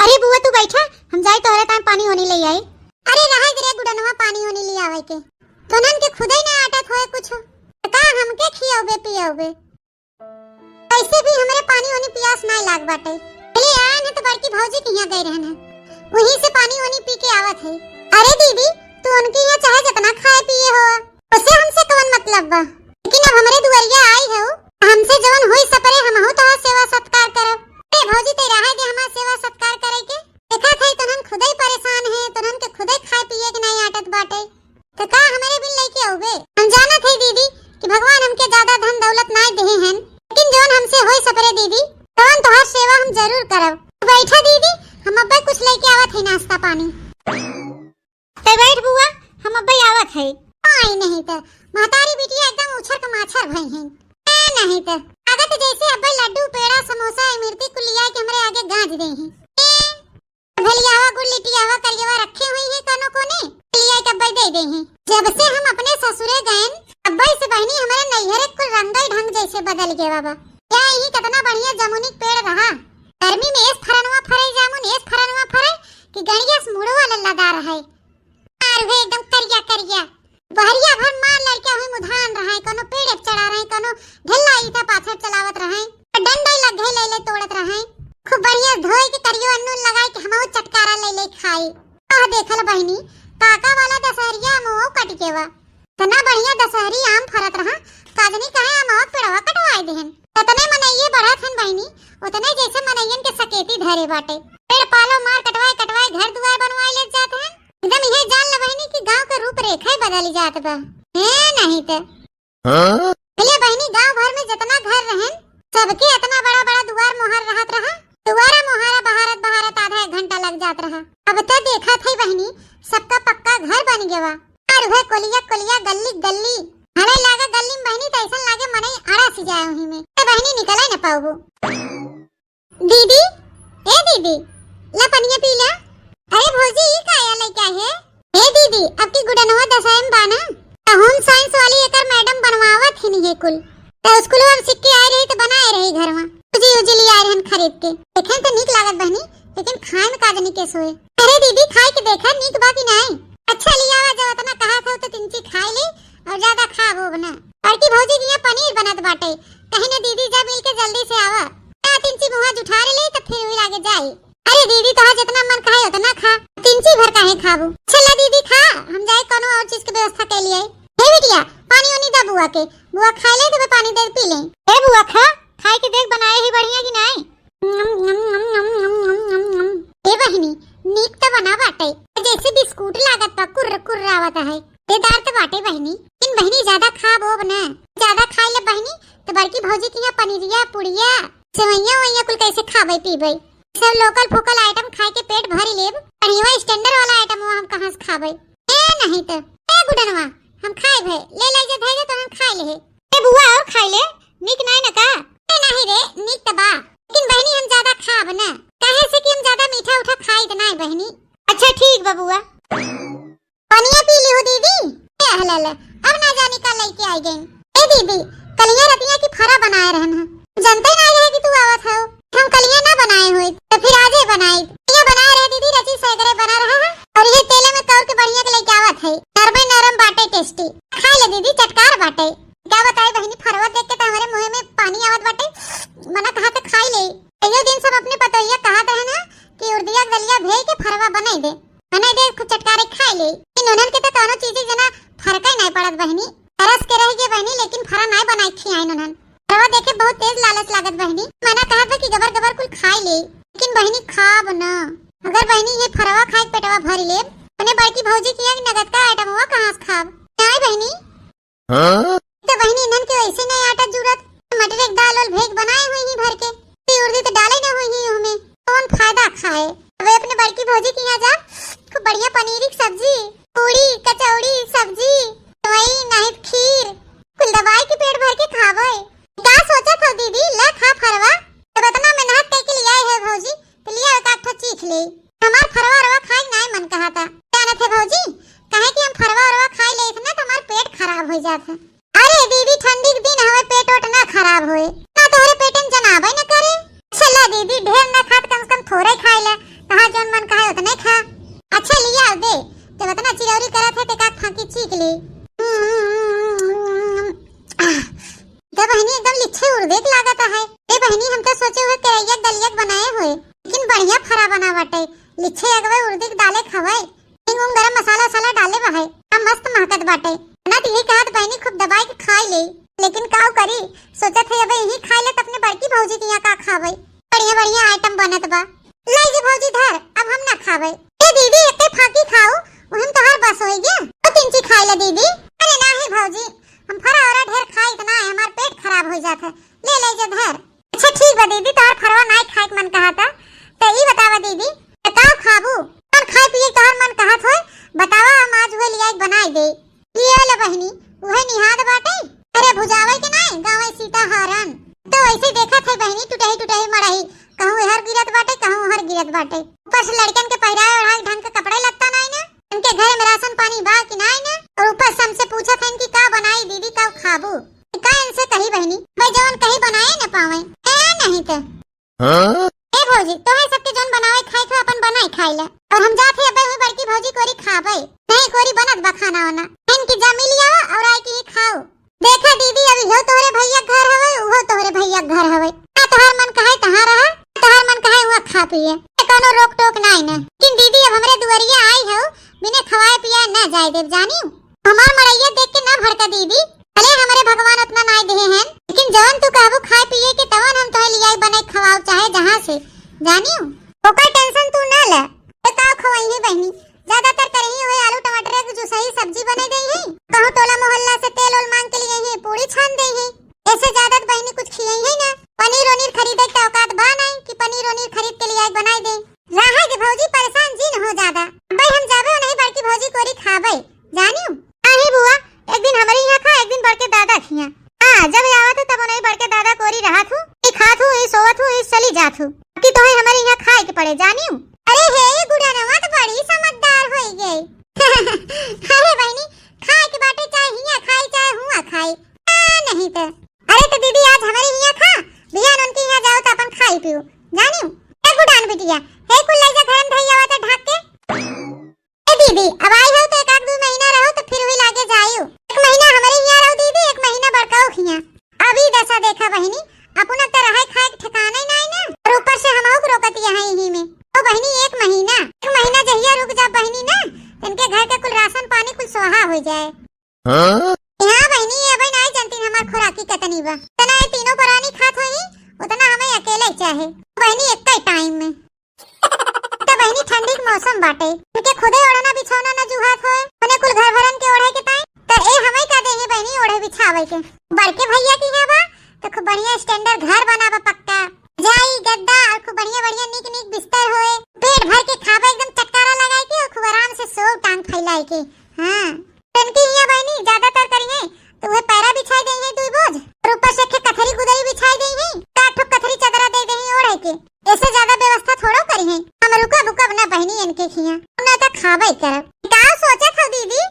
अरे बुआ तू बैठा, हम जाए तोहरे काम पानी होने ले आए। अरे रहा रे गुडनवा पानी होने ले आवे के तोनन के खुदे ना आटत होए कुछ का हमके खियाओबे पियाओबे। ऐसे भी हमरे पानी होने पियास ना लाग बाटे। पहले आए न तो बड़की भौजी के यहां गए रहन वहीं से पानी होने पी के आवत है। अरे दीदी तू उनके यहां चाहे जितना खाए पिए हो उससे हमसे कौन मतलब बा, लेकिन अब हमरे दुआरिया आई हो हमसे जवन होई सपरे हमहु तो सेवा सत्कार करब। ए भौजी तेरा है दे हमार सेवा सत्कार करे के देखा थे तोनन खुदे ही परेशान है, तोनन के खुदे खाए पिए के नहीं आटत बाटे तो का हमरे बिन लेके आओगे। हम जानत है दीदी कि भगवान हमके ज्यादा धन दौलत ना देहे हैं, लेकिन जवन हमसे होई सपरे दीदी तवन तोहार सेवा हम जरूर करब। बैठा दीदी हम अब्बे कुछ लेके आवत है नाश्ता पानी। ते बैठ बुआ हम अब्बे आवत है। आई नहीं तो महतारी बिटिया एकदम उछर के माछर भई हैं। नहीं तो आगत जैसे अब्बे लड्डू पेड़ा समोसा इमरती कुलिया के हमरे आगे गांज दे हैं। भलियावा गुड़ लिटियावा करियावा रखे हुई है कनो कोने लिया के अब्बे दे दे हैं। जब से हम अपने ससुरे गए अब्बे से बहनी हमारे नैहरे को रंगाई ढंग जैसे बदल गए बाबा। क्या यही कितना बढ़िया जामुनी पेड़ रहा, गर्मी में इस फरनवा फरे जामुन इस फरनवा फरे कि गणिया से मुड़ो वाला लगा रहा है। आर वे एकदम करिया करिया बहरिया भर मार लड़के हुए मुधान रहा है, कोनो पेड़ चढ़ा रहे कोनो ढल्ला ईटा पाछड़ चलावत रहे डंडा लग गए ले ले तोड़त रहे। खूब बढ़िया धोए के करियो अन्नू लगाए के हमहु चटकारा ले ले खाई। आह देखल बहनी काका वाला दशहरिया मुंह कट के वा तना बढ़िया दशहरी आम फरत रहा काजनी कहे हम पेड़वा कटवाए देहन ततने मनइये बढ़त हन बहनी उतने जैसे मनइयन के सकेती धरे बाटे। पेड़ पालो मार कटवाए कटवाए घर दुआर बनवाए ले जाते हैं। एकदम ये जान ल बहनी कि गांव के रूपरेखा बदल जात बा है नहीं तो पहले बहनी गांव भर में जितना घर रहन सबके इतना बड़ा बड़ा दुआर मोहर रहत रहा, दुआरा मोहरा बहारत बहारत आधा एक घंटा लग जात रहा। अब तो देखा थी बहनी सबका पक्का घर बन गया और वह कोलिया कोलिया गली गली हरे लागा गली में बहनी तो ऐसा लागे मने आड़ा सी जाए वही में तो बहनी निकले न पाऊबो। दीदी ए दीदी ला पनिया पी ला। अरे भौजी ई काया लेके आए है। ए दीदी अब की गुडनवा दसाई में बाना होम साइंस वाली एकर मैडम बनवावत ही नहीं कुल तो स्कूल में सिक्के आए रही तो बनाए रही घर में तुझे उजली आए रहन खरीद के देखें तो नीक लागत बहनी, लेकिन खाए में काजनी के सोए। अरे दीदी खाए के देखा नीक बाकी नहीं अच्छा लिया वा जब इतना कहा था तो तिनची खाई ले और ज्यादा खा वो बना और की भौजी की यहाँ पनीर बनत बाटे कहीं ना दीदी जब मिल के जल्दी से आवा तिनची मुंह जुठा ले तो फिर वही आगे जाए। अरे दीदी तो जितना मन खाए उतना खा तिनची भर काहे खाबू। चला दीदी खा हम जाए कोनो और चीज की व्यवस्था के लिए। हे बिटिया पानी ओनी दा बुआ के बुआ खा ले तो पानी दे पी ले। ए बुआ खा खाए के देख बनाए ही बढ़िया की नहीं। ए बहनी नीक तो बना बाटे जैसे बिस्कुट लागत बा कुर्र कुर्र आवत है बेदार तो बाटे बहनी, इन बहनी ज्यादा खा वो बना ज्यादा खाई ले बहनी तो बड़की भौजी की यहाँ पनीरिया पुड़िया सेवइया वइया कुल कैसे खाबे पीबे सब लोकल फोकल आइटम खाए के पेट भरी लेब और ये स्टैंडर्ड वाला आइटम हम कहां से खाबे। ए नहीं तो ए गुडनवा हम खाए भे ले ले जे धैले तो हम खाई ले। ए बुआ और खाई ले नीक नहीं न का। ए नहीं रे नीक त बा लेकिन बहनी हम ज्यादा खाब ना काहे से कि हम ज्यादा मीठा उठा खाई त नहीं बहनी। अच्छा ठीक बा बुआ पानी पी ली हो दीदी। ए हलाला अब ना जाने का लेके आई गई। ए दीदी कलिया रतिया की फरा बनाए रहन जनते ना रहे कि तू आवत हो हम कलिया ना बनाए हुए तो फिर आजे बनाई ये बनाए रहे दीदी रची सैगरे बना रहा है और ये तेले में तौर के बढ़िया के लेके आवत है नरम नरम बाटे टेस्टी खा ले दीदी चटकार बाटे। क्या बताए बहनी फरवा देख के तो हमारे मुंह में पानी आवत बाटे मना कहा तो खाई ले। ये दिन सब अपने पतोइया कहा है ना कि उर्दिया गलिया भेज के फरवा बनाई दे खूब चटकारे खाई ले। इन उन्हन के तो दोनों चीजें जना फर्क ही नहीं पड़त बहनी तरस के रह गए बहनी लेकिन फरा नहीं बनाई खियाई उन्हन फरवा देखे बहुत तेज लालच लागत बहनी मैंने कहा था कि गबर गबर कुल खाई ले लेकिन बहनी खाब ना अगर बहनी ये फरवा खाए पेटवा भरी ले उन्हें बड़की भौजी की नगद का आइटम हुआ कहां से खाब नहीं बहनी। तो बहनी इन्हन के वैसे नहीं आटा जरूरत मटर एक दाल और भेग बनाए हुई ही भर के उर्दी तो डाले ना हुई ही हमें कौन फायदा खाए। वे अपने बड़की भौजी की यहाँ जा खूब बढ़िया पनीर की सब्जी पूरी कचौड़ी सब्जी वही नहीं खीर कुल दवाई के पेट भर के खावे। क्या सोचा था दीदी ले खा फरवा तो इतना मेहनत करके लिया है भौजी तो लिया एक आठ चीख ले हमार फरवा रवा खाए नहीं मन कहा था क्या न थे भौजी कहे कि हम फरवा रवा खाए ले इतना तो हमार पेट खराब हो जाता। अरे दीदी ठंडी के दिन हमें पेट ओट ना खराब होए ना तोहरे पेट में जनाबे न करे। चला दीदी ढेर ना खात कम से कम थोड़े खाए ले तो जौन मन कहा उतना खा। अच्छा लिया दे तो उतना चिरौरी करत है ते का फाकी चीक ली। तो बहनी एकदम लिच्छे उड़देक लागत है। ए बहनी हम तो सोचे हुए करैया दलिया बनाए हुए, लेकिन बढ़िया फरा बना बाटे। लिच्छे अगवे उड़देक डाले खवाए, हिंग गरम मसाला साला डाले बहाए, हम मस्त महकत बाटे। ना यही कहत बहनी खूब दबाई के खाई ले, लेकिन काऊ करी सोचत है अब यही खाई ले त अपने बड़की भौजी के यहाँ का खावे। बढ़िया बढ़िया आइटम बनत बा। ले जी भौजी धर, अब हम ना खावे। ए दीदी एक फाकी खाओ, हम तोहार बस होई गया। तो तिनची खाई ले दीदी। अरे नाही भौजी, हम फरा और ढेर खाई त ना है, हमार पेट खराब हो जात है। ले ले जे धर। अच्छा ठीक बा दीदी, तोहार फरवा नाई खाए के मन कहता त ई बतावा दीदी बताओ खाबू और खाए पिए तोहार मन कहत होय बतावा, हम आज हुए लिया बनाई दे। लिया ले बहनी उहे निहाद बाटे। अरे भुजावे के नाई गावे सीता हरण तो वैसे देखत है बहनी, टूटही टूटही मड़ही कहूं हर गिरत बाटे कहूं हर गिरत बाटे। ऊपर से लड़कन के पहिराए ओढ़ाए ढंग के कपड़े लगता नहीं ना, उनके घर में राशन पानी बा कि नहीं ना, और ऊपर से हमसे पूछत है कि का बनाई दीदी का खाबू। का इनसे कही बहनी मैं जवन कही बनाए न पावे ए नहीं तो ए भौजी तो है सबके जन बनावे खाए तो अपन बनाई खाई ले, और हम जात है अबे हुई बड़की भौजी कोरी खावे नहीं कोरी बनत बा खाना वाना इनकी जमी लिया और आई की खाओ। देखा दीदी अभी हो तोहरे भैया घर हवे, वो तोहरे भैया घर हवे, ना तोहार मन कहे तहां रहा, तोहार मन कहे हुआ खा पिए, कोनो रोक टोक नहीं ना। लेकिन दीदी अब हमरे दुआरिया आई हो बिना खवाए पिया ना जाए देव जानी। हमार मड़ैया देख के ना भड़का दीदी, भले हमारे भगवान उतना नहीं दे हैं, लेकिन जवन तू कहबो खाए पिए के तवन हम तोहे लियाई बनाई खवाओ चाहे जहां से जानियो। ओकर टेंशन तू ना ले। बताओ खवाई है बहनी ज्यादातर करही हुए आलू टमाटर की जो सही सब्जी बने गई है, कहूं टोला मोहल्ला से तेल ओल मांग के लिए है, पूरी छान दे है, ऐसे ज्यादा बहनी कुछ खिलाई है ना। पनीर ओनीर खरीदे के औकात बा नहीं कि पनीर ओनीर खरीद के लिए बनाई दे। रहा के भौजी परेशान जिन हो ज्यादा भाई, हम जाबे नहीं बड़की भौजी कोरी खावे जानियो। आही बुआ एक दिन हमारे यहाँ खा, एक दिन बड़के दादा खिया। हां जब आवत तब नहीं बड़के दादा कोरी रहत हूं, ई खात हूं, ई सोवत हूं, ई चली जात हूं कि तोहे हमारे यहाँ खाए के पड़े जानियो। अरे हे गुड़ा नवा तो बड़ी समझदार होई गई। अरे बहनी खाए के बाटे चाहे हिया खाई चाहे हुआ खाई नहीं तो। अरे तो दीदी आज हमारे यहाँ खा, बिहान उनके यहाँ जाओ तो अपन खाई पियो जानियो। ए गुडान बिटिया हे कुल ले जा घर में धइया आवत ढाक के। ए दीदी अब आई हो तो एक आध दो महीना रहो तो फिर हुई लागे जाइयो। एक महीना हमारे यहाँ रहो दीदी, एक महीना बड़काओ खिया। अभी दशा देखा बहनी अपना तो रहे खाए के ठिकाना ही नहीं ना, और ऊपर से हमहु को रोकत यहाँ ही में। ओ बहनी एक महीना जहिया रुक जा बहनी ना, इनके घर के कुल राशन पानी कुल सोहा हो जाए। हां बहनी अब नहीं जानती हमार खुराकी कतनी बा, तना ये तीनों परानी खात होई उतना हमें अकेले चाहे बहनी एक ही टाइम में। तो बहनी ठंडी के मौसम बाटे, उनके खुदे ओढ़ना बिछौना न जुहात होए, उन्हें कुल घर भरन के ओढ़े के ताई तो ए हमें का दे है बहनी ओढ़े बिछावे के। बड़के भैया की है बा तो खूब बढ़िया स्टैंडर्ड घर बनावा पक्का, जाई गद्दा और खूब बढ़िया बढ़िया नीक नीक बिस्तर होए, पेट भर के खावे एकदम चटकारा लगाए के और खूब आराम से सो टांग फैलाए के। हां टनकी हिया बहनी ज्यादातर करिए तो वे पैरा बिछाई देई है दुई बोझ, और ऊपर से कथरी गुदरी बिछाई देई है, काठो कथरी चादर दे देई ओढ़े के। ऐसे ज्यादा व्यवस्था थोड़ो करी है, हम रुका बुका ना बहनी इनके खिया ना तो खावे करब। का सोचा था दीदी?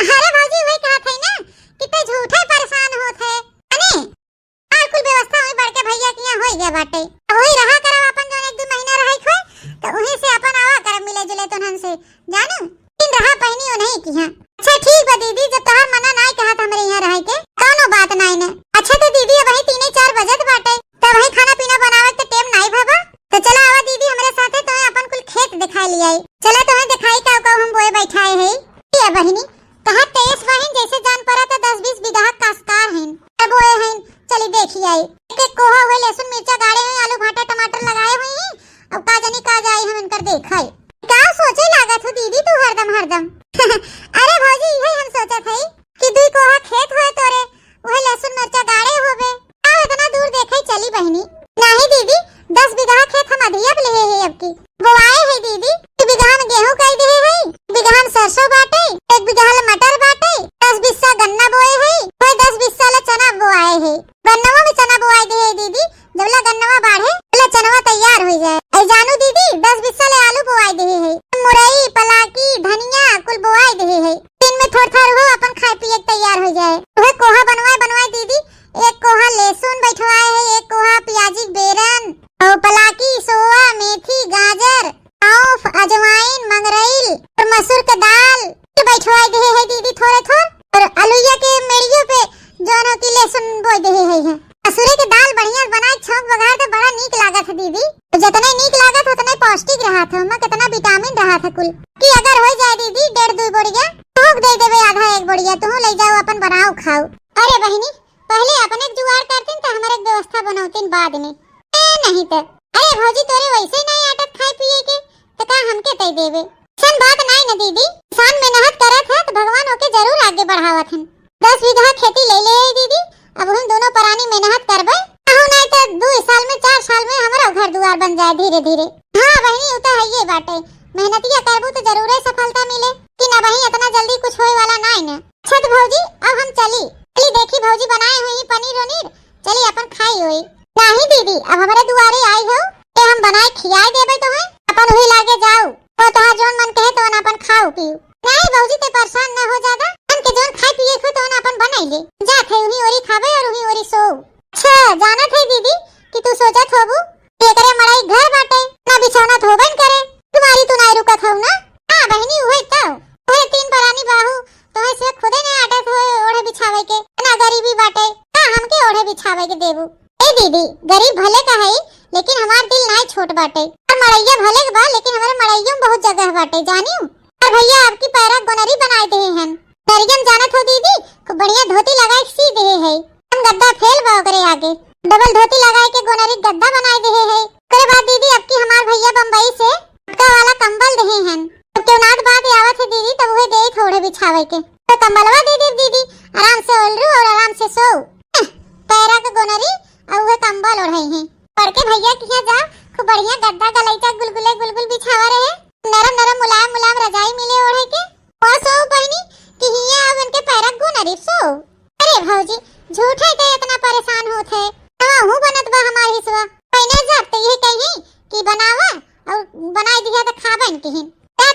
अरे भौजी वही कहा थे ना कि ते झूठे परेशान होत है अने और कुल व्यवस्था हुई बड़के भैया के यहाँ होई गया बाटे। अब वही रहा करब अपन जो एक दो महीना रही खोए तो वहीं से अपन आवा करब मिले जुले तोहन से जानो, इन रहा पहनी हो नहीं की। हां अच्छा ठीक बा दीदी, जब तोहार मना नहीं कहत हमरे यहाँ रह के कोनो बात नहीं ने। अच्छा तो दीदी अब वही 3-4 बजत बाटे तो वही खाना पीना बनावे के टाइम नहीं भाबा, तो चला आवा दीदी हमरे साथे तो अपन कुल खेत दिखाई लियाई। चला तोहे दिखाई का हम बोए बैठाए है ये बहनी कहा तेज बहन जैसे जान पड़ा तो 10-20 बीघा कास्कार हैं अब बोए हैं। चली देखी आई एक कोहा हुए लहसुन मिर्चा गाड़े हैं, आलू भाटा टमाटर लगाए हुए हैं, अब का जानी का जाए हम इनकर देखई। का सोचे लागत हो दीदी तू हरदम अरे भौजी यही हम सोचत हई कि दुई कोहा खेत होए तोरे वही लहसुन मिर्चा गाड़े होबे, आ इतना दूर देखई चली बहनी। नहीं दीदी 10 बीघा खेत हम अधिया ले है अब की बोआए है दीदी, 2 बीघा में गेहूं कई दे है, बीघा में सरसों बाटे, 1 बीघा में मटर बाटे, 10 बिस्सा गन्ना बोए है, कोई 10 बिस्सा ले चना बोआए है। गन्नवा में चना बोआए दे है दीदी, जबला गन्नवा बाढ़े ले चनवा तैयार हो जाए। ऐ जानू दीदी 10 बिस्सा ले आलू बोआए दे है, मुरई पलाकी धनिया कुल बोआए दे है, दिन में थोड़ा हो अपन खाए पिए तैयार हो जाए। वह कोहा बनवाए दीदी, एक कोहा लहसुन बैठवाए है, एक कोहा प्याजी बेरन और पलाकी सोआ मेथी गाजर जितने नीक लागत उतने पौष्टिक रहा था, में कितना विटामिन रहा था कुल कि अगर हो जाए दीदी 1.5-2 बोरिया तो दे देवे आधा 1 बोरिया तो ले जाओ अपन बनाओ खाओ। अरे बहनी पहले अपने जुगाड़ करतीन तो हमारे व्यवस्था बनौतीन बाद में नहीं तो। अरे भौजी तोरे वैसे नहीं आटत खाए पिए के तो का हमके तय देवे सन बात नहीं न दीदी। किसान मेहनत करत है तो भगवान ओके जरूर आगे बढ़ावत हन। 10 बीघा खेती ले ले दीदी, अब हम दोनों परानी मेहनत करबे नहीं तो 2 साल में 4 साल में हमारा घर द्वार बन जाए धीरे धीरे। हाँ बहनी वो तो है ये बाटे, मेहनतिया करबू तो जरूर सफलता मिले कि ना बहनी इतना जल्दी कुछ होए वाला नहीं न। छत भौजी अब हम चली देखी भौजी बनाए हुई पनीर वनीर चली अपन खाई हुई। नहीं दीदी अब हमारे दुआरे आई हो ते हम बनाए खियाए देबे तो है अपन वही लागे जाओ तो तोहार जोन मन कहे तो अपन खाओ पियो। नहीं भौजी ते परेशान न हो ज्यादा, हम के जोन खाए पिए खो तो अपन बनाई ले जा थे उही ओरी खाबे और उही ओरी सो। अच्छा जाना थे दीदी कि तू सोचत होबू ये करे मड़ाई घर बाटे ना बिछौना धोबन करे तुम्हारी तू नहीं रुकत हो ना। हां बहनी ओहे तो ओहे 3 परानी बाहू तो से खुदे ने आटत हो ओढ़े बिछावे के ना गरीबी बाटे का हमके ओढ़े बिछावे के देबू। ए दीदी गरीब भले का है लेकिन हमार दिल नहीं छोट बाटे और मड़ैया भले बा लेकिन हमारे मड़ैया में बहुत जगह बाटे जानियो। और भैया आपकी पैरा गोनरी बनाए दे हैं दरियम जानत हो दीदी खूब बढ़िया धोती लगाए सी दे है हम गद्दा फेल बा करे आगे डबल धोती लगाए के गोनरी गद्दा बनाए दे है। करे बाद दीदी अब की हमार भैया बम्बई से का वाला कंबल दे हैं तो नाथ बात आवत है दीदी तब वो दे थोड़े बिछावे के तो कंबलवा दे दे दीदी आराम से ओलरू और आराम से सो पैरा के गोनरी और वो कंबल ओढ़े हैं पढ़ के भैया किया जा खूब बढ़िया गद्दा गलैचा गुलगुले गुलगुल बिछावा रहे नरम नरम मुलायम मुलायम रजाई मिले ओढ़े के और सो बहनी कि हिया अब उनके पैरा गोनरी सो। अरे भौजी झूठे के इतना परेशान होत है ना हूं बनत बा हमार हिस्सा पहले जाते ये कहीं कि बनावा और बनाई दिया तो खाबन कहीं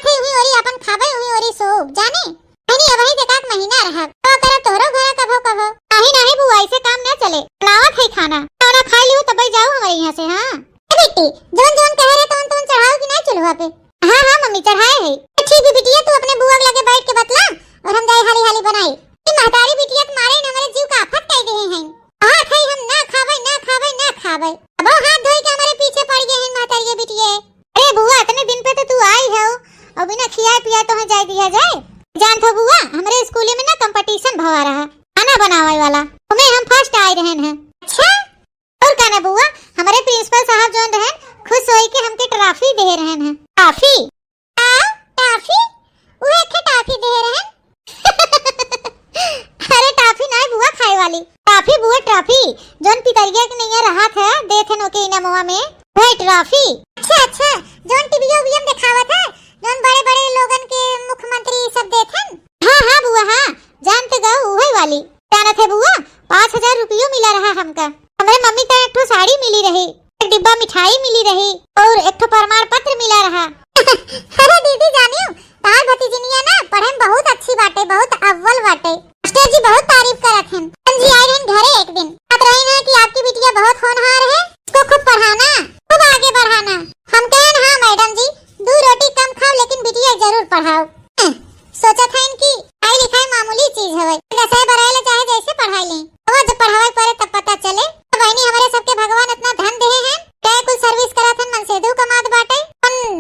थे हुई ओरी अपन खाबे हुई ओरी सो जाने हनी अब ही देखाक महीना रहा तो करे तोरो घर कभो कभो नहीं बुआ ऐसे काम न चले लावत है खाना खाना खा लियो तब जाओ हमारे यहाँ से। हां बेटी जोन जोन कह रहे तो चढ़ाओ कि नहीं चुलवा पे। हां हां मम्मी चढ़ाए है। ठीक है बिटिया तू अपने बुआ लगे बैठ के बतला और हम जाए हाली हाली बनाई कि महतारी बिटिया मारे न हमारे जीव का आफत कह दे हैं। हां खाई हम ना खाबे अब हाथ धोई के हमारे पीछे पड़ गए हैं महतारी बिटिया। अरे बुआ इतने दिन पे तो तू आई है और बिना खियाए पिया तो जाए दिया जाए। जान तो बुआ हमारे स्कूल में ना कंपटीशन भवा रहा खाना बनावे वाला उसमें हम फर्स्ट आए रहे हैं। अच्छा और क्या ना बुआ हमारे प्रिंसिपल साहब जोन रहे खुश होई के हमके ट्रॉफी दे रहे हैं। टॉफी टॉफी वो एक टॉफी दे रहे हैं अरे टॉफी नहीं बुआ खाए वाली टॉफी बुआ टॉफी जोन पितरिया के नहीं रहा था देखे नो के इनामवा में वो ट्रॉफी। अच्छा जोन टीवीओ में दिखावा था जोन बड़े बड़े लोगन के मुख्यमंत्री सब देथन। हां बुआ हां जानते गो वही वाली जाना थे बुआ 5000 रुपया मिला रहा हमका हमारे मम्मी का एक साड़ी मिली रही एक डिब्बा मिठाई मिली रही और एक प्रमाण पत्र मिला रहा अरे दीदी जानियो तार भतीजनिया ना पढ़े में बहुत अच्छी बाटे बहुत अव्वल बाटे मास्टर जी बहुत तारीफ करत हैं। जी आए हैं घरे एक दिन बात रही ना कि आपकी बिटिया बहुत होनहार है इसको खूब पढ़ाना खूब आगे बढ़ाना। हम कहें हां मैडम जी 2 रोटी कम खाओ लेकिन बिटिया जरूर पढ़ाओ। सोचा था इनकी पढ़ाई लिखाई मामूली चीज है जैसे बढ़ाई ले चाहे जैसे पढ़ाई ले वो जब पढ़ाई पड़े तब पता चले। तो बहनी हमारे सबके भगवान इतना धन दे हैं क्या कुल सर्विस करा था मन से दू कमात बाटे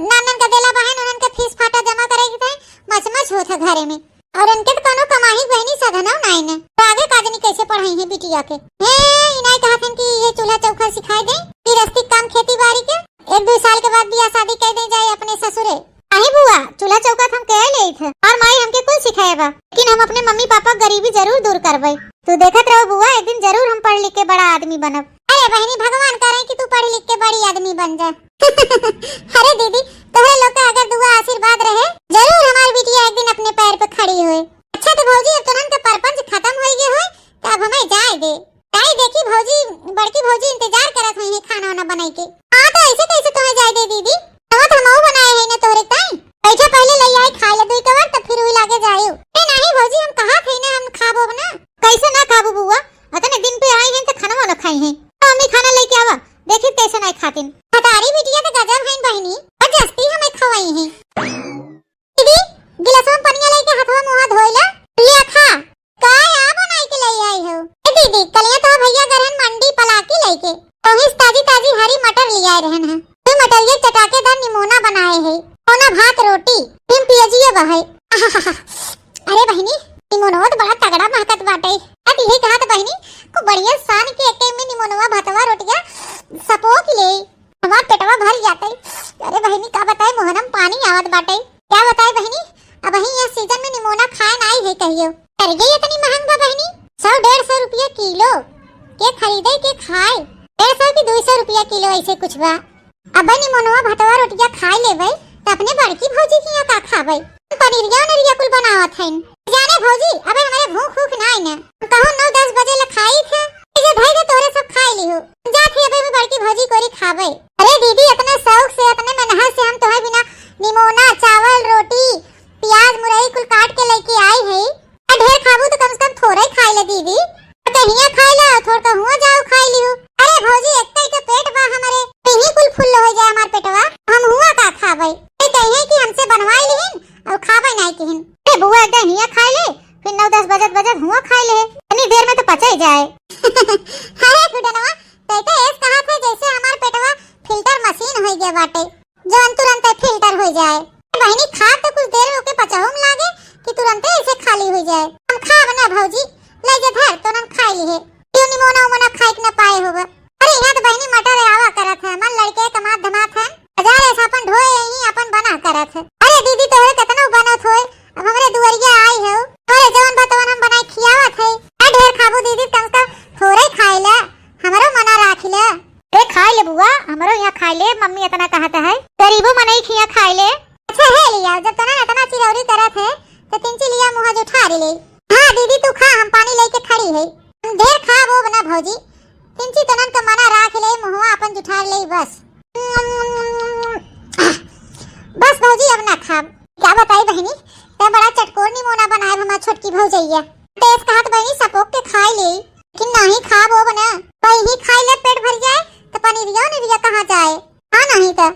नानन का देला बहन उनन का फीस फाटा जमा करेगी थे मच होता घरे में और उनके तो कोनो कमाई बहनी साधना नहीं ने तो आगे काजनी कैसे पढ़ाई है बिटिया के। हे इनाई कहा था कि ये चूल्हा चौका सिखाई दे गृहस्थी काम खेती बाड़ी के 1-2 साल के बाद बियाह शादी कर दे जाए अपने ससुरे। नहीं बुआ चूल्हा चौका हम कह ले थे और माई हमके कुल सिखाएगा लेकिन हम अपने मम्मी पापा गरीबी जरूर दूर करबे। तू देखत रहो बुआ एक दिन जरूर हम पढ़ लिख के बड़ा आदमी बनब। अरे बहनी भगवान करे कि तू पढ़ लिख के बड़ी आदमी बन जा अरे दीदी तोहरे लोग का अगर दुआ आशीर्वाद रहे जरूर हमारी बिटिया एक दिन अपने पैर पे खड़ी होए। अच्छा तो भौजी अब तुरंत का परपंच खत्म हो गए होए तो अब हमें जाए दे ताई देखी भौजी बड़की भौजी इंतजार करत हुई है खाना वाना बनाई के। हां तो ऐसे कैसे तुम्हें जाए दे दीदी तब हम बनाए है ना तोरे ताई ऐसे पहले ले आई खा ले दुई कवर तब फिर हुई लागे जायो। ए नहीं भौजी हम कहा थे ना हम खाबो ना कैसे ना खाबो बुआ अतने दिन पे आई हैं तो खाना वाला खाई हैं मम्मी खाना लेके आवा देखी कैसे नहीं खातिन हतारी बिटिया तो गजब है बहनी और जस्ती हमें खवाई है। दीदी गिलास में पानी लेके हाथवा मुंह धोइला लिया खा काय आ बनाई के ले आई हो। ए दीदी कलिया तो भैया गरहन मंडी पलाकी लेके ओहिस ताजी ताजी हरी मटर ले आए रहन है तू मटर बनाए है ओना भात रोटी हिम पियजिए बहै। अरे बहनी निमोनवा तो बड़ा तगड़ा महकत बाटे। अब यही कहा तो बहनी को बढ़िया सान के एके में निमोनवा भातवा रोटिया सपोक ले हमार पेटवा भर जाते। अरे बहनी का बताए मोहनम पानी आवत बाटे। क्या बताए बहनी अब ही यह सीजन में निमोना खाए नहीं है कहियो। कर गई इतनी महंग बा बहनी 100-150 रुपया किलो के खरीदे के खाए 150 की 200 रुपया किलो ऐसे कुछ बा। अब निमोनवा भातवा रोटिया खाए लेबै तो अपने बड़की भौजी की का खाबै पनीरिया नरिया कुल बनावत हन। जाने भौजी अबे हमारे भूख भूख ना है कहूं 9-10 बजे ल खाई थे जे भाई दे तोरे सब खाई लियो जाथे अबे मैं बड़की भौजी कोरी खाबै। अरे दीदी इतना शौक से इतने मेहनत से हम तोहे बिना निमोना चावल रोटी प्याज मुरई कुल काट के लेके आई है। ढेर खाबू तो कम से कम थोड़ा ही खाई ले दीदी कहिया खाई ला थोड़ा तो हुआ जाओ खाई लियो। अरे भौजी एकता के पेट बा हमारे कहीं कुल फुल हो जाए हमार पेटवा हम हुआ का खाबै कहिए कि हमसे बनवाई लिहिन और खाबै नहीं किहिन। ए बुआ एकदम हिया खाई ले फिर 9-10 बजे हुआ खाई ले इतनी देर में तो पच ही जाए। अरे गुडनवा तैते ऐस कहा था जैसे हमार पेटवा फिल्टर मशीन हो गया बाटे जो तुरंत फिल्टर हो जाए। बहनी खा तो कुछ देर होके पचाऊ में लागे कि तुरंत ऐसे खाली हो जाए। हम खा बना भौजी ले जे धर तो नन खाई ली है क्यों निमोना उमोना खाई के न पाए होगा। अरे यहाँ तो बहनी मटर आवा करत है मन लड़के कमात धमात है हजार ऐसा अपन ढोए यही अपन बना करत है। अरे दीदी तोरे कितना बनत होए अब हमरे दुवरिया आई हो तोरे जवन बतवन हम बनाई खियावत है। आ ढेर खाबू दीदी कम से कम थोड़े खाई ले हमरो मना राख ले। ए खाई ले बुआ हमरो यहाँ खाई ले मम्मी इतना कहता है गरीबो मनई खिया खाई ले। अच्छा है लिया जब तना इतना चिरौरी करत है तो तिनची लिया मुहा जो उठा ले। हां दीदी तू खा हम पानी लेके खड़ी है ढेर खा वो बना भौजी तिनची तनन का मना राख ले मुहवा अपन जुठा ले बस। बस भौजी अब ना खा क्या बताई बहनी ते बड़ा चटकोर निमोना बनाए हमार छोटकी भौजैया तेज कहत बहनी सपोक के खाई ले कि नहीं खा वो बना वही खाई ले पेट भर जाए तो पनीरिया निरिया कहां जाए। हां नहीं तो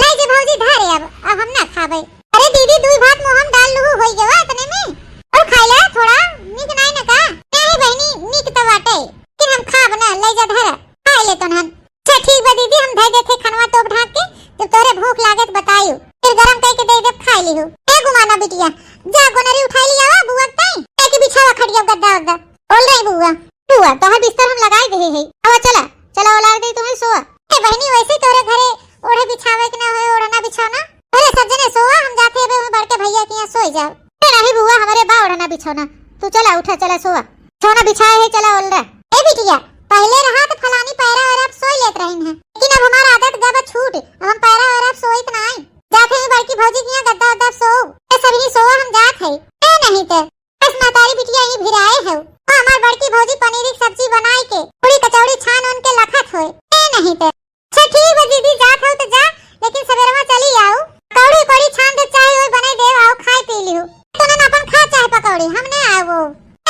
ले जे भौजी धारे अब हम ना खाबै। अरे दीदी दूई भात मुंह हम डाल लहू होई गवा इतने में और खाई ले थोड़ा नीक नहीं न का नहीं बहनी नीक तो बाटे कि हम खा बना ले जा धर खाई ले तो हम। अच्छा ठीक बा दीदी हम धै देथे खनवा टोप ढाक के जब तोरे भूख लागत बताइयो फिर गरम कई के दे दे खाई लियो। ए गुमाना बिटिया जा गोनरी उठाई लिया वा बुआ ताई के बिछावा खड़िया गद्दा गद्दा बोल रही बुआ बुआ तो हर बिस्तर हम लगाई दे है आवा चला चला ओला दे तुम्हें सोआ। ए बहनी वैसे तोरे घरे ओढ़े बिछावे के ना होए ओढ़ना बिछाना अरे सब जने सोआ हम जाते हैं बे बड़के भैया के यहाँ सोई जाओ। नहीं बुआ हमारे बा ओढ़ना बिछाना तू चला उठा चला सोआ सोना बिछाए है चला ओल रहा। ए बिटिया पहले रहा तो फलानी पैरा और अब सोई लेत रही है लेकिन अब हमारा आदत गब छूट अब हम पैरा और अब सोई तो नहीं जाते हैं बड़की भौजी के यहाँ गद्दा गद्दा सो ए सभी सोआ हम जात है। ए नहीं तो बस मातारी बिटिया ही भिराए है हमार बड़की भौजी पनीर की सब्जी बनाई के पूरी कचौड़ी छान उन के लखत होए। ए नहीं तो अच्छा ठीक है दीदी जात हो तो जा लेकिन सवेरवा चली आओ कौड़ी कौड़ी छान दे चाहे ओए बनाई दे आओ खाई पी लियो तो न अपन खा चाहे पकौड़ी हम नहीं आए वो।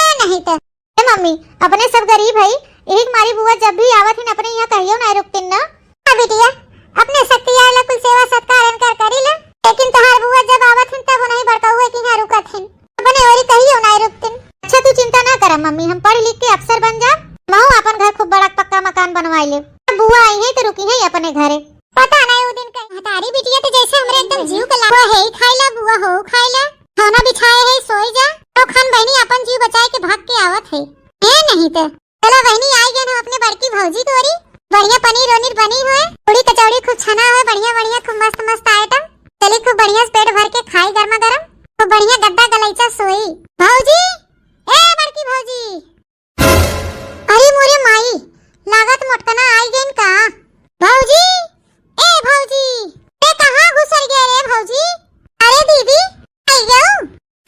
ए नहीं तो ए मम्मी अपने सब गरीब है एक मारी बुआ जब भी आवत है अपने यहाँ कहियो ना रुकतिन ना। हां बिटिया अपने शक्ति आला कुल सेवा सत्कार इनकर करी ले लेकिन तोहार बुआ जब आवत है तब नहीं बड़का हुए कि यहाँ रुकत है अपने ओरी कहियो ना रुकतिन। अच्छा तू चिंता ना कर मम्मी हम पढ़ लिख के अफसर बन जा महू अपन घर खूब बड़ा पक्का मकान बनवाई ले बुआ आई है तो रुकी है अपने घरे पता नहीं वो दिन का हतारी बिटिया तो जैसे हमरे एकदम जीव के लावा है खाइला बुआ हो खाइला खाना बिछाए है सोई जा तो खान बहनी अपन जीव बचाए के भाग के आवत है। ए नहीं तो चलो बहनी आई गए हम अपने बड़की भौजी कोरी बढ़िया पनीर वनीर बनी हुए पूरी कचौड़ी खूब छना हुए बढ़िया बढ़िया खूब मस्त मस्त आइटम चली खूब बढ़िया पेट भर के खाई गर्मा गर्म खूब बढ़िया गद्दा गलैचा सोई। भौजी ए बड़की भौजी अरे मोरे माई लागत मोटकना आई गईन का भौजी। ए भौजी ते कहां घुसल गए रे भौजी। अरे दीदी आई गयो।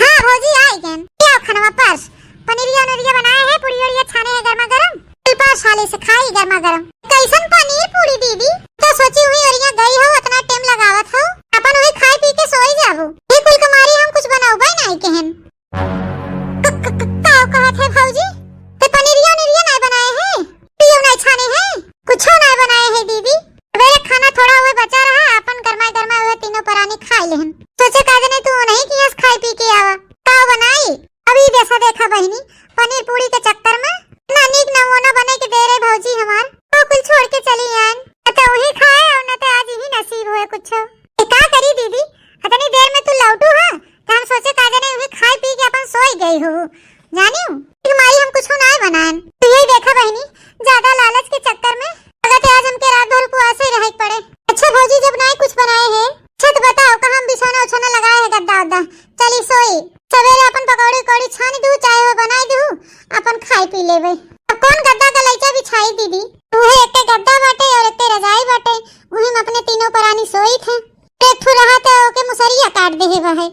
हां भौजी आई गन क्या खाना पर्स पनीरिया नरिया बनाए है पूरी और ये छाने है गर्मा गरम पास हाले से खाई गर्मा गरम कैसन पनीर पूरी दीदी तो सोची हुई और ये गई हो इतना टाइम लगावत हो अपन वही खाई पी के सोई जाबो ये कुल कुमारी हम कुछ बनाऊबा नहीं केहन का कहत है भौजी ते पनीरिया नरिया नहीं बनाए हैं पियो नहीं छाने हैं कुछ नहीं बनाए हैं दीदी मेरे खाना थोड़ा हुए बचा रहा अपन गरमा हुए तीनों परानी खा लेहन सोचे काजे नहीं तू नहीं कि यस खाई पी के आवा का बनाई अभी जैसा देखा बहनी पनीर पूरी के चक्कर में ना नीक ना वो ना बने के दे रहे भौजी हमार तो कुल छोड़ के चली आन तो वही खाए और ना तो आज ही नसीब हुए कुछ का करी गई हो जानी हूँ हमारी हम कुछ ना बनाए तो यही देखा बहनी ज्यादा लालच के चक्कर में अगर आज हमके रात भर उपवास ही रह पड़े। अच्छा भौजी जब ना कुछ बनाए हैं अच्छा तो बताओ कहाँ हम बिछौना उछौना लगाए है गद्दा उद्दा चली सोई सवेरे अपन पकौड़ी कौड़ी छानी दू चाहे हो बनाई दू अपन खाई पी लेवे। अब कौन गद्दा का लइका बिछाई दीदी उहे एक गद्दा बाटे और एक रजाई बाटे उही में अपने तीनों परानी सोई थे एक ठू रहा तो ओके मुसरिया काट दे है वहे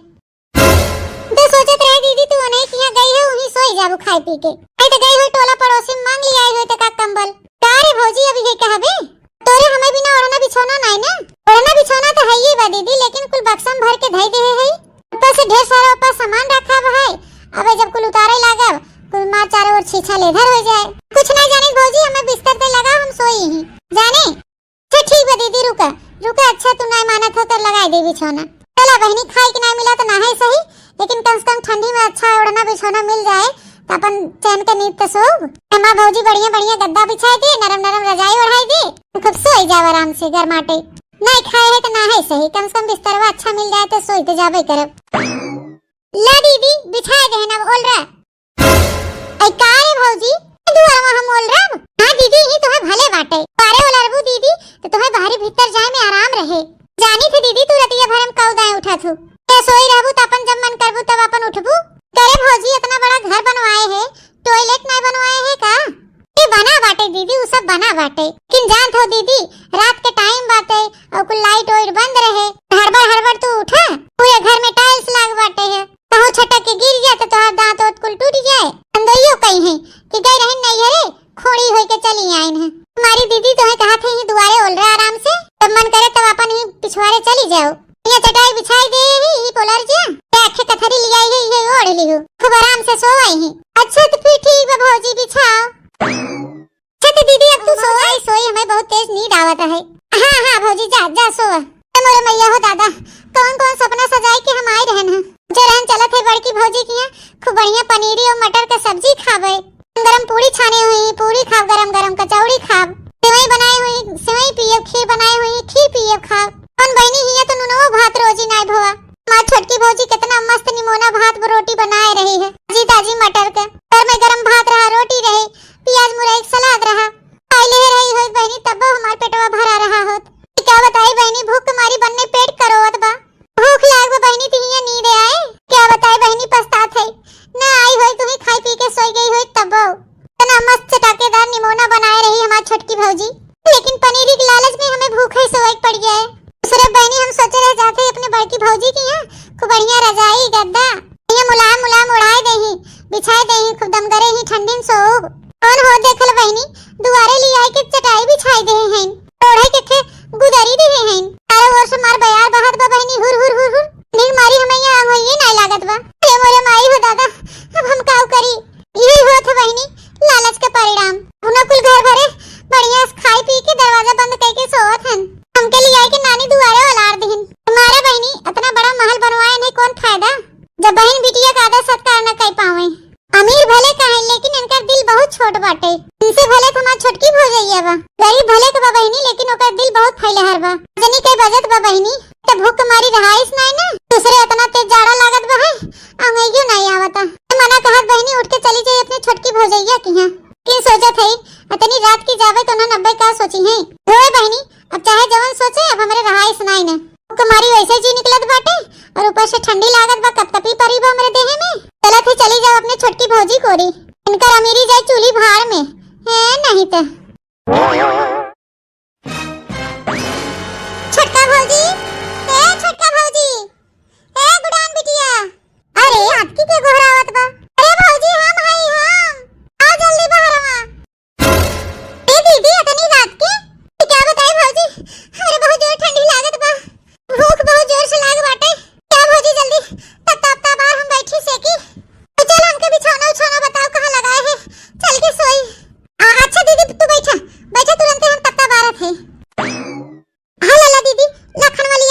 तो सोचत रहे दीदी तू नहीं किया गई है वही सोई जाबू खाई पी के आई तो गई हुई टोला पड़ोसी मांग लिया आई हुई तो का कंबल का रे भौजी अभी ये कहबे तोरे हमें बिना ओढ़ना बिछौना नहीं ना ओढ़ना बिछौना तो है ही बा दीदी लेकिन कुल बक्सम भर के धई दे है ऊपर से ढेर सारा ऊपर सामान रखा हुआ है अबे जब कुल उतारे लागब कुल मार चारों ओर छीछा लेधर हो जाए कुछ नहीं जाने भौजी हमें बिस्तर पे लगा हम सोई ही जाने अच्छा ठीक है दीदी रुका रुका अच्छा तू नहीं मानत हो तो लगा दे बिछौना चला बहनी खाई के नहीं मिला तो ना है सही लेकिन कम से कम ठंडी में अच्छा ओढ़ना बिछौना मिल जाए तो अपन चैन के नींद तो सोब माँ भौजी बढ़िया बढ़िया गद्दा बिछाई दे नरम नरम रजाई ओढ़ाई दे खूब सोई जाओ आराम से गरमाटे नहीं खाए है तो ना है सही कम से कम बिस्तरवा अच्छा मिल जाए तो सोई तो जाबे करब ला दीदी बिछाए दे ना ओल रहा ऐ का रे भौजी दुआरवा हम ओल रहा हां दीदी ही तोहे भले बाटे पारे ओलरबू दीदी तो तोहे बाहरी भीतर जाए में आराम रहे जानी थी दीदी तू रतिया भर हम कौ दाए उठा थू ते सोई रहबू त अपन जब मन करबू तब अपन उठबू करे भौजी इतना बड़ा घर बनवाए है टॉयलेट नहीं बनवाए है का ये बना बाटे दीदी वो सब बना बाटे किन जान थो दीदी रात के टाइम बाटे और कुल लाइट वाइट बंद रहे हड़बड़ तू उठा पूरे घर में टाइल्स लाग बाटे है कहो छटक के गिर जाए तो तोहर दांत ओत कुल टूट जाए अंदोइयो कहीं है कि गई रहन नहीं है रे खोड़ी होई के चली आइन है हमारी दीदी तो है कहा थे ही दुआरे ओल रहा आराम से तब मन करे तब अपन ही पिछवाड़े चली जाओ ये चटाई बिछाई दे ही पोलर जा आखे कथरी ले आई है ये ओढ़ ली हो खूब आराम से सोई है अच्छा तो फिर ठीक है भौजी बिछाओ अच्छा तो दीदी अब तू सोई सोई हमें बहुत तेज नींद आवत है हां हां भौजी जा जा सो मोरे मैया हो दादा कौन कौन सपना सजाई के हम आए रहन जो रहन चलत है बड़की भौजी की खूब बढ़िया पनीरी और मटर का सब्जी खावे गरम पूरी छाने हुई पूरी खाव गरम गरम कचौड़ी खाव सेवई बनाई हुई सेवई पियो खीर बनाई हुई खीर पियो खाव कौन बहनी हिया तो नुनवा भात रोजी नाय भवा मां छोटकी भौजी कितना मस्त निमोना भात रोटी बनाए रही है ताजी मटर का घर में गरम भात रहा रोटी रही प्याज मुरई सलाद रहा पहले ही रही हुई बहनी तब हमार पेटवा भरा रहा होत क्या बताई बहनी भूख मारी बनने पेट करोवत बा भूख लाग बहनी तो हिया नींद आए क्या बताई बहनी पछतात है ना आई हुई तुम्हें खाई पी के सोई गई हुई तब इतना मस्त चटाकेदार निमोना बनाए रही हमारी छोटकी भौजी लेकिन पनीरी के लालच में हमें भूख ही सोई पड़ गया है दूसरे बहनी हम सोचे रह जाते अपने बड़की भौजी की यहाँ खूब बढ़िया रजाई गद्दा ये मुलायम मुलायम उड़ाए देही बिछाए देही खूब दम करे ही ठंडी में सोब कौन हो देखल बहनी दुआरे ले आई के चटाई बिछाई दे हैं ओढ़े के थे गुदरी दे हैं तारे ओर से मार बयार बहात बा बहनी हुर हुर हुर हुर नींद मारी हमें यहाँ अंगोइए नहीं लागत बा अरे मोरे माई हो दादा अब हम काऊ करी यही हुआ था बहनी लालच के परिणाम उन्हें कुल घर भरे बढ़िया खाई पी के दरवाजा बंद करके सोवत हन हमके लिए आई के नानी दुआरे ओलार दीन तुम्हारा बहनी इतना बड़ा महल बनवाए नहीं कौन फायदा जब बहन बिटिया का आदर सत्कार न कर पावे अमीर भले कहे लेकिन इनका दिल बहुत छोट बाटे इनसे भले हमार छोटकी भौजैया बा गरीब भले के बा बहनी लेकिन ओकर दिल बहुत फैलहर बा जनी के बजत बा बहनी त भूख मारी रहाइस नहीं ना दूसरे इतना तेज जाड़ा लागत बा है अंगइयो नहीं आवता मना कहत बहनी उठ के चली जाई अपने छोटकी भौजैया की हां किन सोचत है इतनी रात की जावे तो ना 90 का सोची है होए बहनी अब चाहे जवन सोचे अब हमरे रहाइस नहीं ना कुमारी वैसे जी निकलत बाटे और ऊपर से ठंडी लागत बा कपकपी परी बा हमरे देह में चलत है चली जाओ अपने छोटकी भौजी कोरी इनकर अमीरी जाए चूल्ही भाड़ में है नहीं तो छोटका भौजी ए गुडान बिटिया अरे आपकी के घोरावत बा अरे भौजी हम आई हम आओ जल्दी बाहर आवा ए दीदी इतनी रात के क्या बताई भौजी अरे बहुत जोर ठंडी लागत बा भूख बहुत जोर से लाग बाटे क्या भौजी जल्दी तब बाहर हम बैठी सेकी तो चल हमके बिछौना उछौना बताओ कहां लगाए है चल के सोई अच्छा दीदी तू बैठा तुरंत हम तब बाहर थे हां लाला दीदी लखन वाली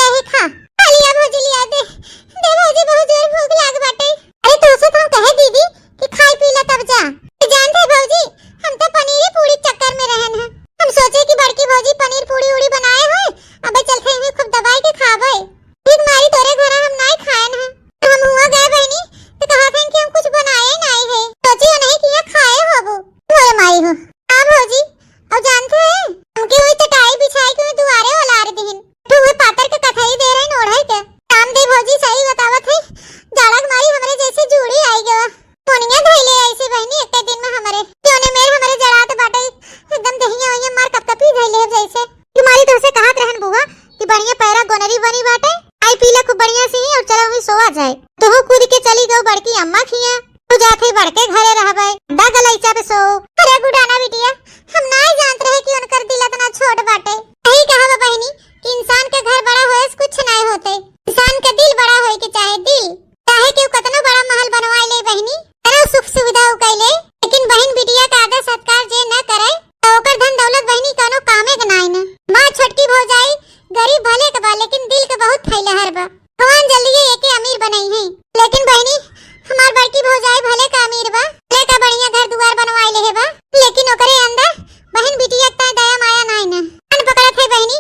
बाटे। आई पीला खूब बढ़िया से ही और चलो भी सोवा जाए। तो वो कूद के चली गई बड़की अम्मा खिया। तू जाते बड़के घरे रहबे दा गलैचा पे सो। अरे गुडाना बिटिया हम नहीं जानत रहे कि उनकर दिल इतना छोट बाटे। यही कहा बहनी कि इंसान के घर बड़ा होए से कुछ नहीं होते, इंसान के दिल बड़ा होए के चाहे दिल चाहे कि कितना बड़ा महल बनवाए ले बहनी करो सुख सुविधा उकैले, लेकिन बहन बिटिया का आदर सत्कार जे न करे तो ओकर धन दौलत बहनी कोनो कामे के नाई न। मां छोटकी भौजाई गरीब भले के बा लेकिन दिल के बहुत फैलहर बा। भगवान जल्दी एके अमीर बनाई है, लेकिन बहनी हमार बड़की भौजाई भले का अमीर बा, भले का बढ़िया घर दुआर बनवाए ले बा, लेकिन ओकरे अंदर बहन बिटिया का दया माया नाई न। अन पकड़त है बहनी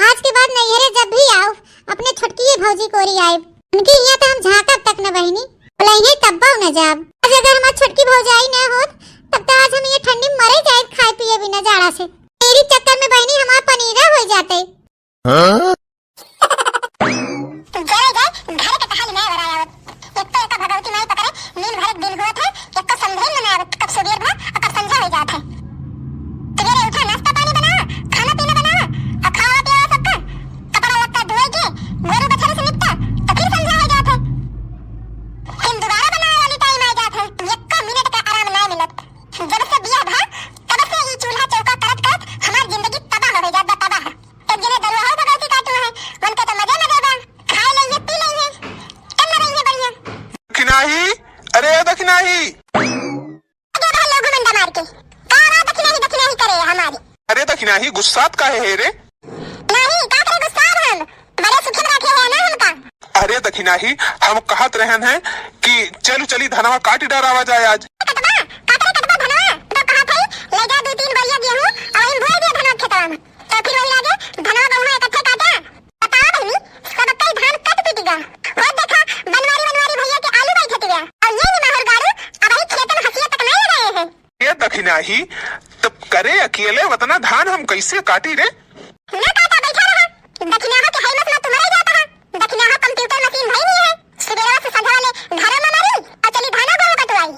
आज के बाद नैहरे जब भी आओ अपने छोटकी भौजी कोरी आए उनके यहाँ तो हम झांकब तक न बहनी बोलाई तब्बा न जाब। आज अगर हमार छोटकी भौजाई न होत तब तो आज हम ये ठंडी में मरे जाए खाए पिए बिना जाड़ा से। मेरी चक्कर में बहनी हमार पनीरा हो जाते। जय जय घर के कहानी नहीं बनाया एक तो एक भगवती नहीं पकड़े नील भरत दिन हुआ था एक को समझे न ना कब सुबह भा और कब संध्या हो जात है। सवेरे उठा नाश्ता पानी बना खाना पीना बना और खावा पिया सबका कपड़ा लत्ता धोए के गोरू बछड़े से निपटा तो फिर संध्या हो जात है। फिर दोबारा बनाने वाली टाइम आ जात है एक का मिनट का आराम नहीं मिलत। जब से बियाह भा तब से ये चूल्हा चौका करत करत हमार जिंदगी तबाह हो जात तबाह। एक जने दरुआ हो भगवती काटू है मन के तो मजा न देबा खाए लेंगे पी लेंगे कब न रहेंगे बढ़िया। दखिनाही अरे दखिनाही अरे भाई लोग मंडा मार के कारा दखिनाही करे हमारी। अरे दखिनाही गुस्सात काहे है रे? नहीं का करे गुस्सा हम बड़े सुखी रखे है ना हमका। अरे दखिनाही हम कहत रहन है कि चलू चली धनवा काटी डरावा जाए आज। कटवा धनवा तो कहा था ले जा 2-3 बढ़िया गेहूं और इन भोर दिया धनवा खेतवा में तो फिर वही लागे धनवा बहुआ इकट्ठे काटा बता बहनी सब कई धान कट पीटेगा वो देखा बनवारी भैया के आलू बैठे थे और ये नहीं माहौल गाड़ू अब ही खेत में हंसिया तक नहीं लगाए हैं। ये दखिनाही तब करे अकेले वतना धान हम कैसे काटी रे? ना काटा बैठा रहा दखिनाहा के हाई मसला तुम्हारे जाता है। दखिनाहा कंप्यूटर मशीन भाई नहीं है सुबह से संध्या वाले घर में मारी और चली धाना को कटवाई।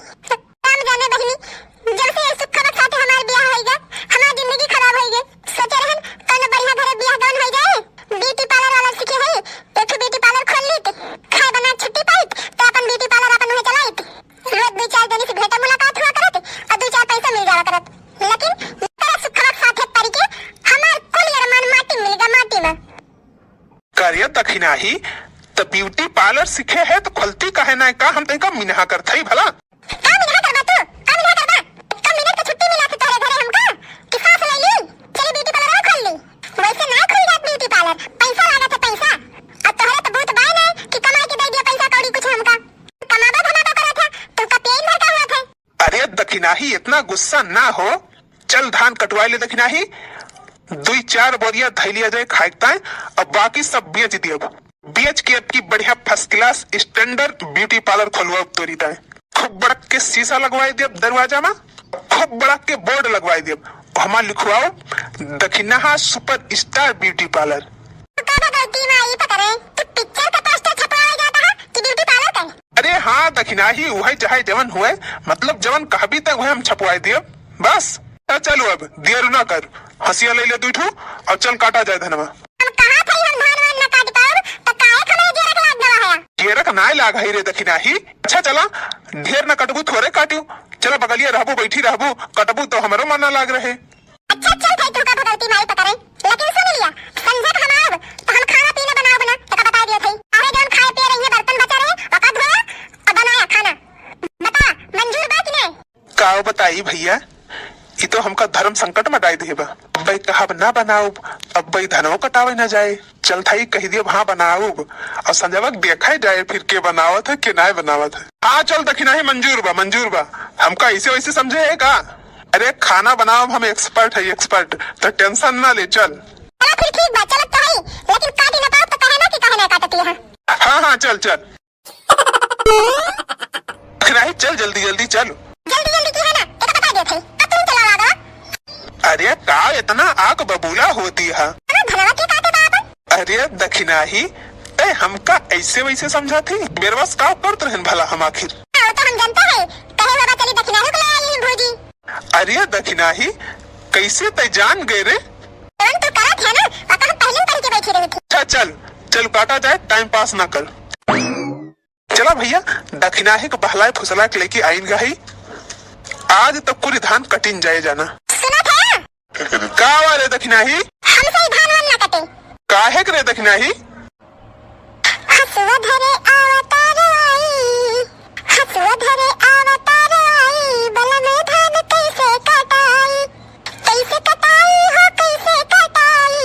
काम जाने बहनी जब से सुख खबर खाते हमारे ब्याह होएगा हमारी जिंदगी खराब होएगी। सोचे रहन कौन बढ़िया घरे ब्याह गाउन हो जाए ब्यूटी पार्लर वाला सीखे है एक ब्यूटी पार्लर खोल लीत खाए बना छुट्टी पाई तो अपन ब्यूटी पार्लर अपन में चलाइत रोज 2-4 दिन से भेंट मुलाकात हुआ करत और 2-4 पैसा मिल जावा करत। लेकिन तेरा सुख खबर साथे पड़ी के हमार कुल अरमान माटी मिल गया माटी में। करे दखिनाही तो ब्यूटी पार्लर सीखे है तो खोलती काहे ना का हम तेका मिनहा करथई भला। का मिनहा करबा तू का मिनहा करबा कब मिनट की छुट्टी मिला थी तोरे घरे हमका कि सांस ले ली चली ब्यूटी पार्लर खोल ली वैसे ना खुल जात ब्यूटी पार्लर पैसा लागत है पैसा अब तोहरे तो बहुत बाय ना कि कमा के दे दिया पैसा कौड़ी कुछ हमका कमाबा धमाबा करत है तो का पेट भर का हुआ था। अरे दखिनाही इतना गुस्सा ना हो चल धान कटवाई ले दखिनाही 2-4 बोरिया धैलिया जाए खाएकता है और बाकी सब बेच दिए बेच के अब की बढ़िया first class standard beauty parlour खोलवा तोरी है। खूब बड़ा के शीशा लगवाई दिए दरवाजा में खूब बड़ा के बोर्ड लगवाई दिए हमार लिखवाओ दखिनाहा सुपर स्टार ब्यूटी पार्लर। अरे हाँ दखिनाही वही चाहे जवन हुए मतलब जवन कहबी तक वह हम छपवाई दिए बस। चलो अब देर ना कर हंसिया ले ले दूठू और चल काटा जाए धनवा। ढेरक नाय लाग है रे दखिनाही। अच्छा चला ढेर न कटबू थोड़े काटियो चला बगलिया रहबू बैठी रहबू कटबू तो हमारो मन ना लाग रहे। अच्छा चल भाई तू का भगवती माई पकड़े लेकिन सुन लिया संजय हम आब तो हम खाना पीना बनाओ बना तो का बता दिया थे अरे जौन खाए पिए रही बर्तन बचा रहे और का धोया और बनाया खाना बता मंजूर बा कि नहीं? का बताई भैया ये तो हमका धर्म संकट में डाल देबा। अब कहब ना बनाऊ अब भाई धनो कटावे न जाए चल थाई कही दिए हाँ बनाऊ और संजय देखा जाए फिर के बनावत है के ना बनावत है। हाँ चल दखिनाही मंजूर बा हमका ऐसे वैसे समझे है का? अरे खाना बनाओ हम एक्सपर्ट है एक्सपर्ट तो टेंशन ना ले चल। फिर ठीक बा चलत तो है लेकिन काटी ना पाओ तो कहे ना कि कहे ना काटती है। हाँ चल दखिनाही चल जल्दी चल जल्दी की है ना तो बता दिया थे अब तुम चला लगा। अरे का इतना आग बबूला होती है। अरे दखिनाही ए हमका ऐसे वैसे समझा थी मेरे पास का करत रहन भला हम आखिर। तो हम जानते हैं कहे बाबा चली दखिनाही को ले आई भौजी। अरे दखिनाही कैसे तय जान गए रे? तो करत है ना और हम पहले पढ़ के बैठी रही थी। अच्छा चल चल काटा जाए, टाइम पास ना कर। चला भैया, दक्षिणाही को बहलाए फुसला के लेके आइन गई। आज तक पूरी धान कटिन जाए जाना। सुना था का वाले दक्षिणाही, हमसे ही धान वान ना कटे। काहे करे दक्षिणाही? हसुआ धरे अवतार आई, हसुआ धरे अवतार आई, बल में धान कैसे कटाई, कैसे कटाई हो कैसे कटाई,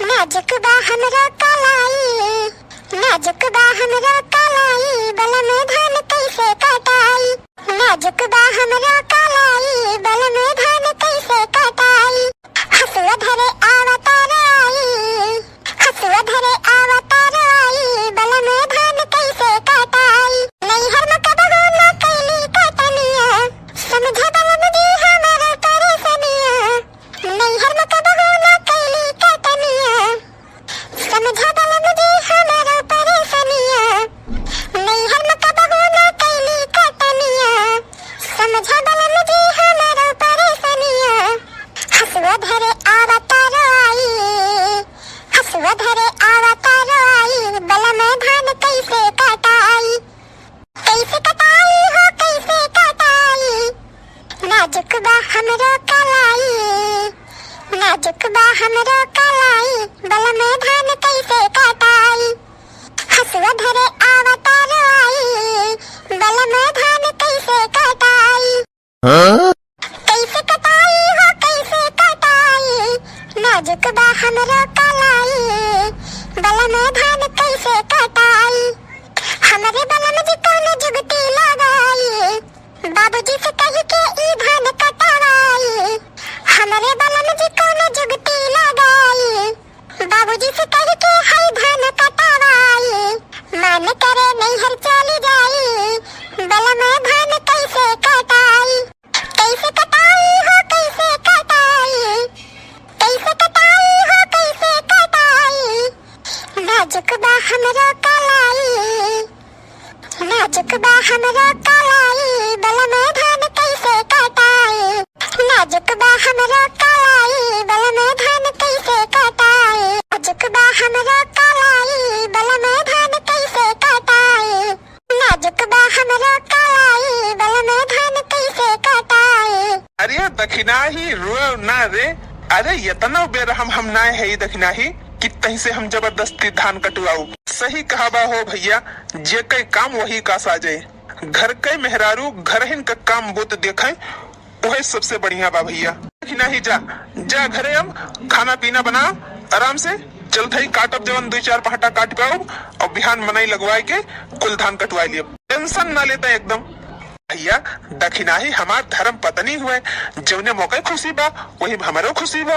नाजुक बा हमरो कलाई, नाजुक बा हमरो कलाई, बल में धान कैसे कटाई, नाजुक बा हमरो कलाई, बल में धान कैसे कटाई, हसुआ धरे अवतार आई, हसुआ धरे अवतार आई, बल में धान कैसे कटाई, नैहर में कबहू न कैली कटनिया, समझा बल मुझे हमारा परेशानिया, नैहर में कबहू न कैली कटनिया, समझा बल मुझे हमारा परेशानिया, नैहर में कबहू न कैली कटनिया, समझा बल मुझे हमारा परेशानिया, हसुआ धरे अवतार आई, हसुआ धरे अवतार आई, बल में धान कैसे कटाई, कैसे कटाई हो कैसे कटाई, नाजुक बा हमरो कलाई, नाजुक बा हमरो कलाई, बल में धान कैसे कटाई, हसुआ धरे अवतार आई, बल में धान कैसे कटाई, कैसे कटाई हो कैसे कटाई, नाजुक बा हमरो कलाई, बल में धान कैसे कटाई, हमरे बल में जी कौन जुगती लगाई, बाबूजी से कही के ई धान कटावाई, हमरे बल में जी कौन जुगती लगाई, बाबूजी से कही के हई धान कटावाई, मन करे नैहर चली जाई, बल में धान कैसे कटाई, कैसे कटाई हो कैसे कटाई, कैसे कटाई हो कैसे कटाई, नाजुक बा हमरो कलाई, नाजुक बा हमरो कलाई, बल में धान कैसे कटाई, नाजुक बा हमरो कलाई, बल में धान कैसे कटाई, नाजुक बा हमरो कलाई, बल में धान कैसे कटाई, नाजुक बा हमरो कलाई, बल में धान कैसे कटाई। अरे दक्षिणाही रो ना रे, अरे इतना बेरहम हम ना है दक्षिणाही कि तहीं से हम जबरदस्ती धान कटवाऊ। सही कहावा हो भैया, जे कई काम वही का साजे, घर के मेहरारू घर हिन का काम बुत देखे वही सबसे बढ़िया बा भैया। दक्षिणाही जा जा घरे, अब खाना पीना बना आराम से, चल थई काटब जवन 2-4 पहाटा काट पाऊ और बिहान मनाई लगवाए के कुल धान कटवा लिए, टेंशन ना लेता एकदम। भैया दक्षिणाही हमार धर्म पत्नी हुए, जवने मौके खुशी बा वही हमारो खुशी बा।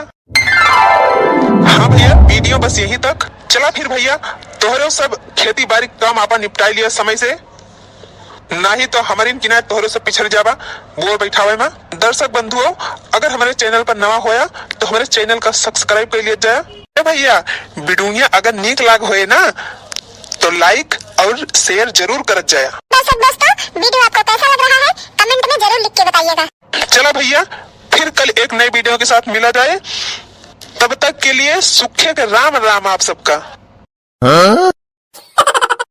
हाँ भैया, वीडियो बस यहीं तक। चला फिर भैया, तोहरो सब खेती बाड़ी काम आपा निपटाई लिया समय से, ना ही तो हमारी किनारे तोहरो सब पिछड़ जावा बोर बैठावे में। दर्शक बंधुओं, अगर हमारे चैनल पर नवा होया तो हमारे चैनल का सब्सक्राइब कर लिया जाए। भैया वीडियो अगर नीक लाग होए ना तो लाइक और शेयर जरूर कर जाए। दोस्तों, वीडियो आपको कैसा लग रहा है कमेंट में जरूर लिख के बताइएगा। चला भैया, फिर कल एक नई वीडियो के साथ मिला जाए, तब तक के लिए सुखे के राम राम आप सबका।